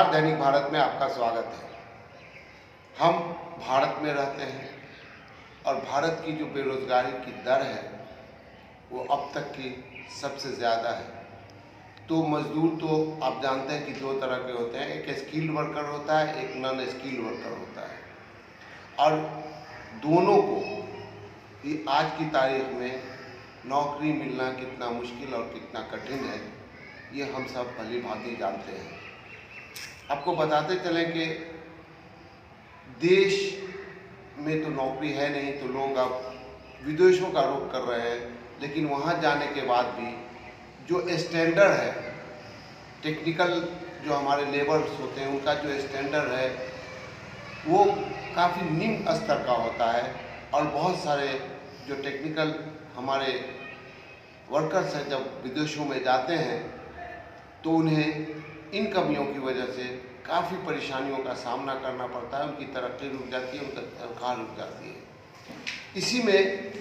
नमस्कार, दैनिक भारत में आपका स्वागत है। हम भारत में रहते हैं और भारत की जो बेरोजगारी की दर है वो अब तक की सबसे ज़्यादा है। तो मज़दूर तो आप जानते हैं कि दो तरह के होते हैं, एक स्किल्ड वर्कर होता है, एक नॉन स्किल्ड वर्कर होता है। और दोनों को ही आज की तारीख में नौकरी मिलना कितना मुश्किल और कितना कठिन है, ये हम सब भली भांति जानते हैं। आपको बताते चलें कि देश में तो नौकरी है नहीं, तो लोग अब विदेशों का रुख कर रहे हैं। लेकिन वहाँ जाने के बाद भी जो स्टैंडर्ड है, टेक्निकल जो हमारे लेबर्स होते हैं उनका जो स्टैंडर्ड है वो काफ़ी निम्न स्तर का होता है। और बहुत सारे जो टेक्निकल हमारे वर्कर्स हैं जब विदेशों में जाते हैं तो उन्हें इन कमियों की वजह से काफ़ी परेशानियों का सामना करना पड़ता है। उनकी तरक्की रुक जाती है, उनकी तनख्वाह रुक जाती है। इसी में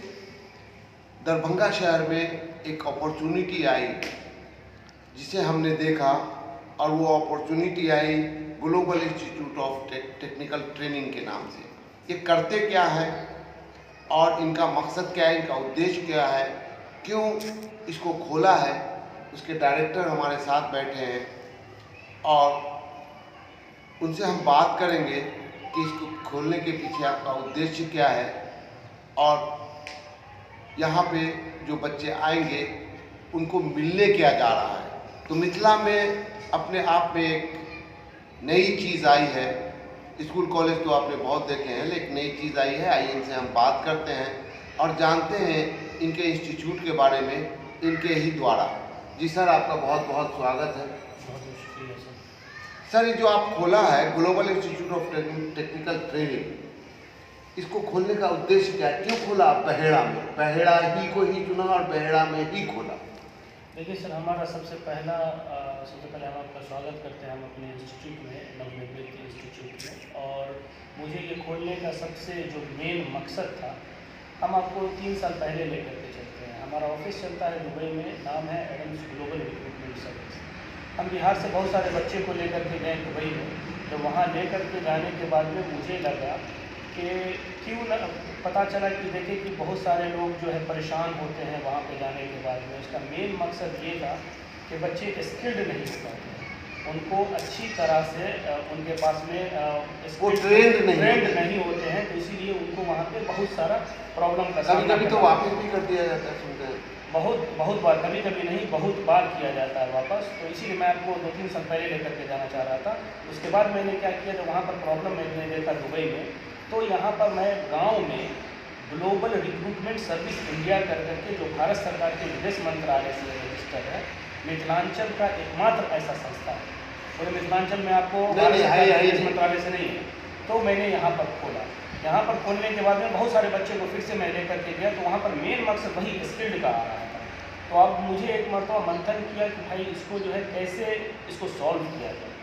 दरभंगा शहर में एक अपॉर्चुनिटी आई जिसे हमने देखा, और वो opportunity I global institute of technical training के नाम से। ये करते क्या है और इनका मकसद क्या है, इनका उद्देश्य क्या है, क्यों इसको खोला है, उसके डायरेक्टर हमारे साथ बैठे हैं और उनसे हम बात करेंगे कि इसको खोलने के पीछे आपका उद्देश्य क्या है और यहाँ पे जो बच्चे आएंगे उनको मिलने क्या जा रहा है। तो मिथिला में अपने आप में एक नई चीज़ आई है। स्कूल कॉलेज तो आपने बहुत देखे हैं, लेकिन नई चीज़ आई है। आइए इनसे हम बात करते हैं और जानते हैं इनके इंस्टीट्यूट के बारे में इनके ही द्वारा। जी सर, आपका बहुत बहुत स्वागत है। बहुत शुक्रिया सर, ये जो आप खोला है global institute of technical training, इसको खोलने का उद्देश्य क्या है? क्यों खोला आप बहेड़ा में? बहेड़ा ही को ही चुना और बहेड़ा में ही खोला? देखिए सर, हमारा सबसे पहले हम आपका स्वागत करते हैं हम अपने इंस्टीट्यूट में, नवनिर्मित इंस्टीट्यूट में। और मुझे ये खोलने का सबसे जो मेन मकसद था, हम आपको 3 साल पहले लेकर के चलते हैं। हमारा ऑफिस चलता है दुबई में, नाम है एडम्स ग्लोबल रिक्रूटमेंट सर्विस। हम बिहार से बहुत सारे बच्चे को लेकर के गए दुबई में। जब वहाँ लेकर के जाने के बाद में मुझे लगा कि क्यों न पता चला कि देखिए कि बहुत सारे लोग जो है परेशान होते हैं वहाँ पे जाने के बाद में। इसका मेन मकसद ये था कि बच्चे स्किल्ड नहीं हो पाते हैं, उनको अच्छी तरह से उनके पास में ट्रेंड नहीं होते हैं, तो इसीलिए उनको वहाँ पे बहुत सारा प्रॉब्लम का सामना कभी तो वापस भी कर दिया जाता है, सुनते हैं। बहुत बार, कभी कभी नहीं बहुत बार किया जाता है वापस। तो इसीलिए मैं आपको 2-3 साल पहले लेकर के जाना चाह रहा था। उसके बाद मैंने क्या किया, जब वहाँ पर प्रॉब्लम मैंने देखा दुबई में, तो यहाँ पर मैं गांव में ग्लोबल रिक्रूटमेंट सर्विस इंडिया कर करके, जो भारत सरकार के विदेश मंत्रालय से रजिस्टर्ड है, मिथिलांचल का एकमात्र ऐसा संस्था है। पूरे मिथिलांचल में आपको विदेश मंत्रालय से नहीं है। तो मैंने यहाँ पर खोला। यहाँ पर खोलने के बाद में बहुत सारे बच्चे को फिर से मैं लेकर के गया, तो वहाँ पर मेन मकसद वही स्किल्ड का आ रहा था। तो अब मुझे एक मरतबा मंथन किया कि भाई इसको जो है कैसे इसको सॉल्व किया जाए।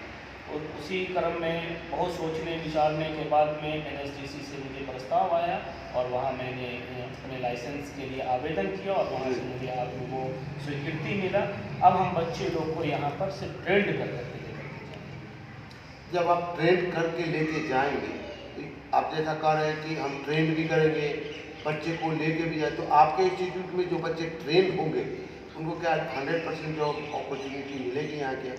और उसी क्रम में बहुत सोचने विचारने के बाद में NSDC से मुझे प्रस्ताव आया और वहाँ मैंने अपने लाइसेंस के लिए आवेदन किया और वहाँ से मुझे आप लोगों को स्वीकृति मिला। अब हम बच्चे लोग को यहाँ पर सिर्फ ट्रेंड कर करके लेकर जाएंगे। जब आप ट्रेंड करके लेके जाएंगे, आप जैसा कह रहे हैं कि हम ट्रेंड भी करेंगे, बच्चे को लेके भी जाए, तो आपके इंस्टीट्यूट में जो बच्चे ट्रेंड होंगे उनको क्या 100% जॉब अपॉर्चुनिटी मिलेगी यहाँ के?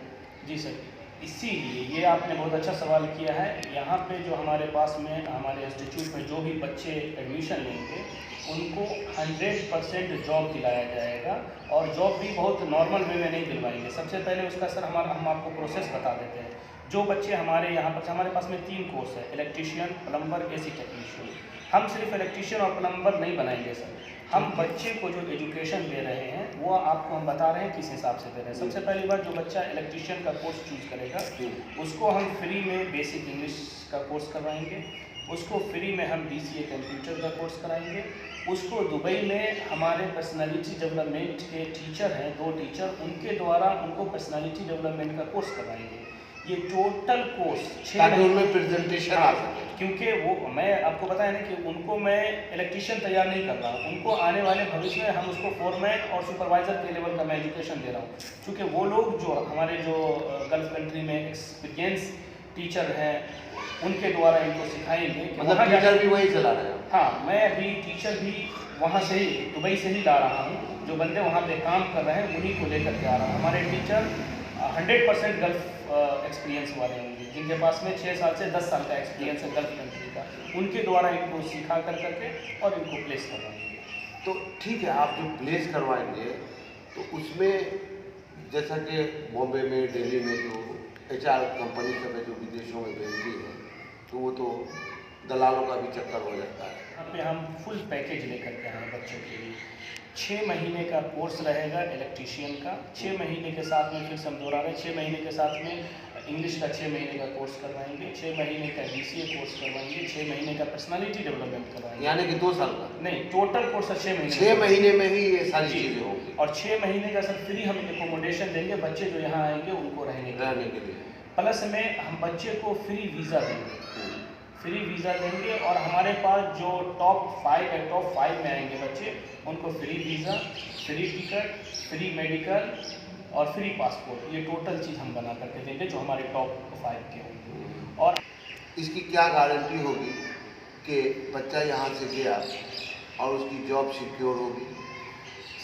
जी सर, इसीलिए ये आपने बहुत अच्छा सवाल किया है। यहाँ पे जो हमारे पास में हमारे इंस्टीट्यूट में जो भी बच्चे एडमिशन लेंगे उनको 100% जॉब दिलाया जाएगा। और जॉब भी बहुत नॉर्मल वे में नहीं दिलवाएंगे। सबसे पहले उसका सर हम आपको प्रोसेस बता देते हैं। जो बच्चे हमारे यहाँ पर, हमारे पास में 3 कोर्स है, इलेक्ट्रीशियन, प्लम्बर, AC टेक्नीशियन। हम सिर्फ इलेक्ट्रीशियन और प्लम्बर नहीं बनाएंगे सर, हम बच्चे को जो एजुकेशन दे रहे हैं वो आपको हम बता रहे हैं किस हिसाब से दे रहे हैं। सबसे पहली बार जो बच्चा इलेक्ट्रीशियन का कोर्स चूज करेगा उसको हम फ्री में बेसिक इंग्लिश का कोर्स करवाएंगे, उसको फ्री में हम DCA कंप्यूटर का कोर्स कराएंगे, उसको दुबई में हमारे पर्सनालिटी डेवलपमेंट के टीचर हैं, 2 टीचर, उनके द्वारा उनको पर्सनालिटी डेवलपमेंट का कोर्स करवाएंगे। ये टोटल कोर्स 6 ताकि महीने, उनमें प्रेजेंटेशन आ सके। क्योंकि वो मैं आपको बताया ना कि उनको मैं इलेक्ट्रीशियन तैयार नहीं कर रहा हूँ, उनको आने वाले भविष्य में हम उसको फोरमैन और सुपरवाइज़र के लेवल का मैं एजुकेशन दे रहा हूँ। क्योंकि वो लोग जो हमारे जो गल्फ कंट्री में एक्सपीरियंस टीचर हैं उनके द्वारा इनको सिखाएंगे कि मतलब वहाँ टीचर भी वही चला रहे हैं। हाँ, मैं अभी टीचर भी वहाँ से ही दुबई से ही ला रहा हूँ। जो बंदे वहाँ पे काम कर रहे हैं उन्हीं को लेकर के आ रहा हूँ। हमारे टीचर 100% गल्फ एक्सपीरियंस वाले होंगे, जिनके पास में 6 साल से 10 साल का एक्सपीरियंस है गल्फ कंट्री का, उनके द्वारा इनको सिखा कर करके और इनको प्लेस करवाएंगे। तो ठीक है, आप जो प्लेस करवाएंगे तो उसमें जैसा कि बॉम्बे में, दिल्ली में जो HR कंपनी सब है जो विदेशों में भेजती है, तो वो तो दलालों का भी चक्कर हो जाता है। यहाँ पे हम फुल पैकेज लेकर के आए हैं बच्चों के लिए। 6 महीने का कोर्स रहेगा इलेक्ट्रीशियन का। 6 महीने के साथ में फिर से हम दोहरा रहे हैं, 6 महीने के साथ में इंग्लिश का 6 महीने का कोर्स करवाएंगे, 6 महीने का BCA कोर्स करवाएंगे, 6 महीने का पर्सनालिटी डेवलपमेंट करवाएंगे। यानी कि 2 साल का नहीं, टोटल कोर्स 6 महीने 6 महीने में ही ये सारी जी। चीज़ें होंगी और 6 महीने का सर फ्री हम एकोमोडेशन देंगे बच्चे जो यहाँ आएंगे उनको रहने के लिए। प्लस में हम बच्चे को फ्री वीज़ा देंगे, फ्री वीज़ा देंगे। और हमारे पास जो टॉप 5 है, टॉप 5 में आएंगे बच्चे, उनको free visa, free ticket, free medical और फ्री पासपोर्ट, ये टोटल चीज़ हम बना करके देंगे जो हमारे टॉप 5 के होंगे। और इसकी क्या गारंटी होगी कि बच्चा यहाँ से गया और उसकी जॉब सिक्योर होगी?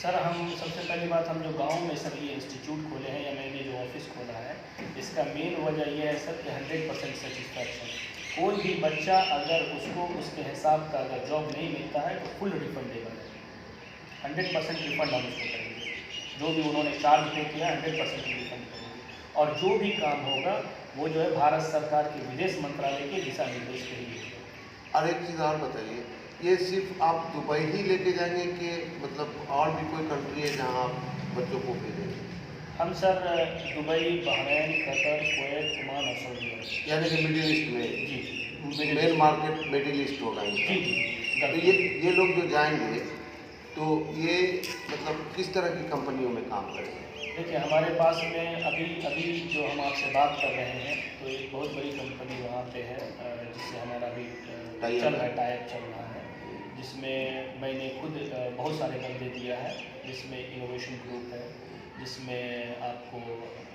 सर हम सबसे पहली बात, हम जो गांव में सर ये इंस्टीट्यूट खोले हैं या मैंने जो ऑफिस खोला है, इसका मेन वजह यह है सर कि 100% सेटिस्फैक्शन। कोई भी बच्चा अगर उसको उसके हिसाब का अगर जॉब नहीं मिलता है तो फुल रिफंडेबल है, 100% रिफंड हम उसको करेंगे। जो भी उन्होंने चार्ज पे किया 100% रिफंड करेंगे। और जो भी काम होगा वो जो है भारत सरकार के विदेश मंत्रालय के दिशा निर्देश के लिए। और एक चीज़ और बताइए, ये सिर्फ आप दुबई ही लेके जाएंगे कि मतलब और भी कोई कंट्री है जहाँ आप बच्चों को भेजेंगे? हम sir Dubai, Bahrain, Qatar, Kuwait, Oman और सऊदी अरब, यानी कि मिडिल ईस्ट में जी मेन मार्केट मिडिल ईस्ट होगा जी तो ये लोग जो जाएंगे तो ये मतलब किस तरह की कंपनियों में काम करेंगे? देखिए हमारे पास में अभी जो हम आपसे बात कर रहे हैं तो एक बहुत बड़ी कंपनी वहाँ पे है जिससे हमारा अभी चल रहा है, टाइप चल रहा है, जिसमें मैंने खुद बहुत सारे बंदे दिया है, जिसमें इनोवेशन ग्रुप है, जिसमें आपको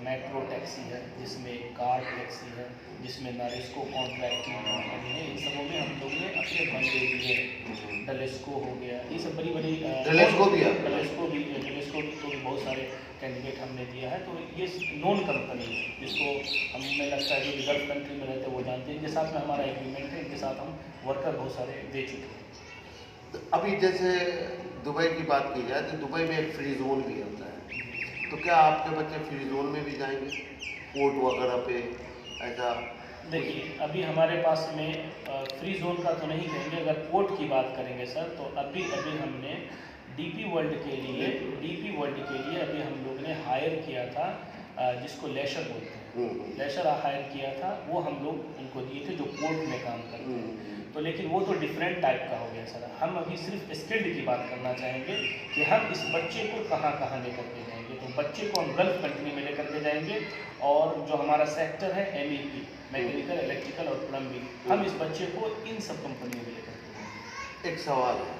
मेट्रो टैक्सी है, जिसमें कार टैक्सी है, जिसमें नारिस्को कॉन्ट्रैक्टिंग कंपनी है। इन सबों में हम लोग ने अपने बंदे दिए हैं। डलेस्को हो गया, ये सब बड़ी बड़ी डलेस्को भी को भी बहुत सारे कैंडिडेट हमने दिया है। तो ये नॉन कंपनी है जिसको हमें लगता है जो गल्फ कंट्री में रहते हैं वो जानते हैं। इनके साथ में हमारा एग्रीमेंट है, इनके साथ हम वर्कर बहुत सारे दे चुके हैं। तो अभी जैसे दुबई की बात की जाए तो दुबई में एक फ्री जोन भी होता है, तो क्या आपके बच्चे फ्री जोन में भी जाएंगे पोर्ट वगैरह पे ऐसा? देखिए अभी हमारे पास में फ्री जोन का तो नहीं कहेंगे, अगर पोर्ट की बात करेंगे सर तो अभी हमने डीपी वर्ल्ड के लिए अभी हम लोग ने हायर किया था जिसको लेशर बोलते हैं, लेशर हायर किया था, वो हम लोग उनको दिए थे जो पोर्ट में काम करते हैं। तो लेकिन वो तो डिफरेंट टाइप का हो गया सर। हम अभी सिर्फ स्किल्ड की बात करना चाहेंगे कि हम इस बच्चे को कहाँ कहाँ लेकर के जाएंगे। तो बच्चे को हम गल्फ कंट्री में लेकर के जाएंगे और जो हमारा सेक्टर है MEP, मैकेनिकल, इलेक्ट्रिकल और प्लम्बिंग, हम इस बच्चे को इन सब कंपनियों में लेकर के जाएंगे। एक सवाल है,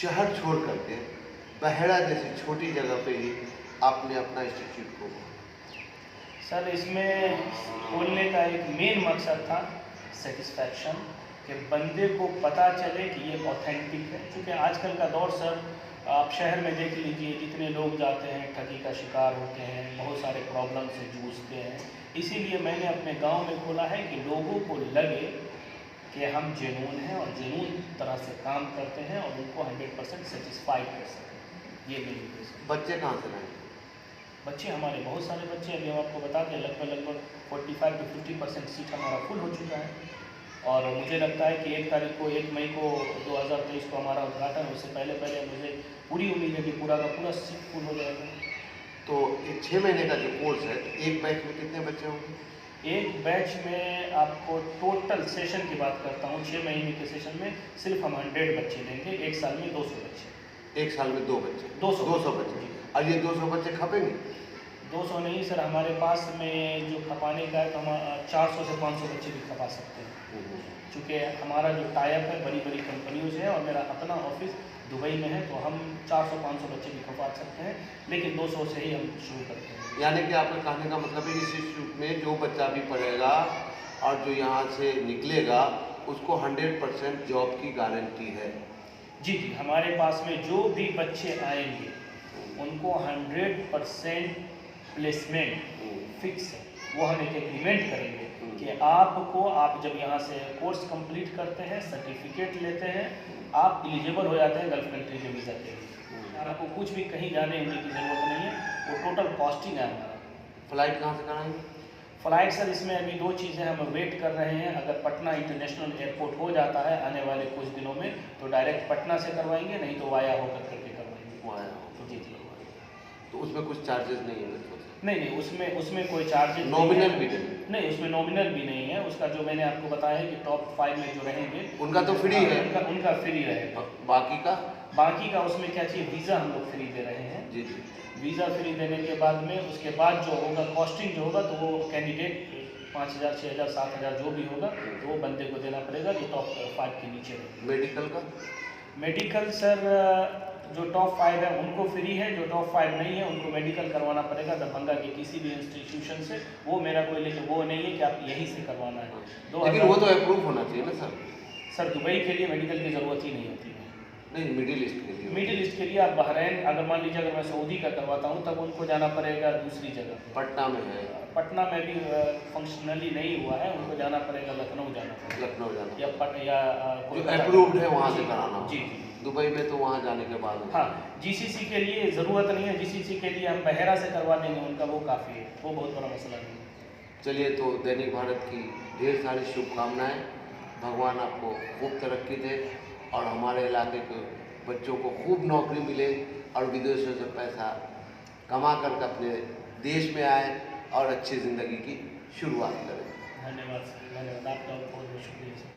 शहर छोड़ करके बहेड़ा जैसी छोटी जगह पे ही आपने अपना इंस्टीट्यूट खोला? सर इसमें खोलने का एक मेन मकसद था सेटिस्फैक्शन, कि बंदे को पता चले कि ये ऑथेंटिक है। क्योंकि आजकल का दौर सर आप शहर में देख लीजिए, जितने लोग जाते हैं ठगी का शिकार होते हैं, बहुत सारे प्रॉब्लम से जूझते हैं। इसीलिए मैंने अपने गांव में खोला है कि लोगों को लगे कि हम जेन्युइन हैं और जेन्युइन तरह से काम करते हैं और उनको 100% सेटिस्फाई कर सकें। ये मेरी उद्देश्य। बच्चे कहाँ से लाएंगे? बच्चे हमारे बहुत सारे बच्चे, अभी हम आपको बता दें लगभग 45 to 50% सीट हमारा फुल हो चुका है। और मुझे लगता है कि 1 मई को 2023 को हमारा उद्घाटन, उससे पहले मुझे पूरी उम्मीद है कि पूरा का पूरा सीट फुल हो जाएगा। तो एक 6 महीने का जो कोर्स है, एक बैच में कितने बच्चे होंगे? एक बैच में आपको टोटल सेशन की बात करता हूँ, 6 महीने के सेशन में सिर्फ हम 100 बच्चे लेंगे, एक साल में 200 बच्चे। एक साल में 2 बच्चे? 200 बच्चे। और ये 200 बच्चे खपेंगे? 200 नहीं सर, हमारे पास में जो खपाने का है तो हम 400 से 500 बच्चे भी खपा सकते हैं। चूँकि हमारा जो टाइप है बड़ी बड़ी कंपनियों से है और मेरा अपना ऑफिस दुबई में है, तो हम 400-500 बच्चे भी खपा सकते हैं, लेकिन 200 से ही हम शुरू करते हैं। यानी कि आपके कहने का मतलब है इस इंस्टीट्यूट में जो बच्चा भी पढ़ेगा और जो यहाँ से निकलेगा उसको 100% जॉब की गारंटी है। जी, हमारे पास में जो भी बच्चे आएंगे उनको 100% प्लेसमेंट फिक्स है। वो हम एक एग्रीमेंट करेंगे कि आप जब यहाँ से कोर्स कंप्लीट करते हैं, सर्टिफिकेट लेते हैं, आप एलिजिबल हो जाते हैं गल्फ कंट्री के वीज़ा के लिए। आपको कुछ भी कहीं जाने की ज़रूरत नहीं है, वो टोटल कॉस्टिंग है हमारा। फ्लाइट कहाँ से कराएंगे? फ़्लाइट सर इसमें अभी 2 चीज़ें हम वेट कर रहे हैं। अगर पटना इंटरनेशनल एयरपोर्ट हो जाता है आने वाले कुछ दिनों में तो डायरेक्ट पटना से करवाएंगे, नहीं तो वाया होकर करके करवाएंगे। वाया जी। तो उसमें कुछ चार्जेस नहीं है? नहीं, उसमें कोई चार्जेस नॉमिनल भी नहीं? उसमें नॉमिनल भी नहीं है। उसका जो मैंने आपको बताया है कि टॉप 5 में जो रहेंगे उनका तो फ्री है। उनका फ्री रहेगा। बाकी का उसमें क्या चाहिए, वीज़ा हम लोग फ्री दे रहे हैं। जी। वीज़ा फ्री देने के बाद में उसके बाद जो होगा कॉस्टिंग जो होगा तो वो कैंडिडेट 5,000, 6,000, 7,000 जो भी होगा तो वो बंदे को देना पड़ेगा जो टॉप 5 के नीचे है। मेडिकल का? मेडिकल सर जो टॉप 5 है उनको फ्री है, जो टॉप 5 नहीं है उनको मेडिकल करवाना पड़ेगा दरभंगा के किसी भी इंस्टीट्यूशन से। वो मेरा कोई वो नहीं है कि आप यहीं से करवाना है। लेकिन वो तो अप्रूव होना चाहिए ना सर? सर दुबई के लिए मेडिकल की ज़रूरत ही नहीं होती है। नहीं, मिडिल ईस्ट के लिए? मिडिल ईस्ट के लिए आप बहरैन, अगर मान लीजिए अगर मैं सऊदी का करवाता हूँ तब उनको जाना पड़ेगा दूसरी जगह। पटना में है? पटना में भी फंक्शनली नहीं हुआ है, उनको जाना पड़ेगा लखनऊ जाना पड़ेगा। लखनऊ जाना या जो अप्रूव्ड है वहाँ से कराना? जी। दुबई में तो वहाँ जाने के बाद? हाँ, जीसीसी के लिए ज़रूरत नहीं है। जीसीसी के लिए हम बहरा से करवा देंगे उनका, वो काफ़ी है, वो बहुत बड़ा मसला नहीं है। चलिए, तो दैनिक भारत की ढेर सारी शुभकामनाएं। भगवान आपको खूब तरक्की दे और हमारे इलाके के बच्चों को खूब नौकरी मिले और विदेशों से पैसा कमा कर अपने देश में आए और अच्छी ज़िंदगी की शुरुआत करें। धन्यवाद सर, धन्यवाद आपका, बहुत बहुत शुक्रिया सर।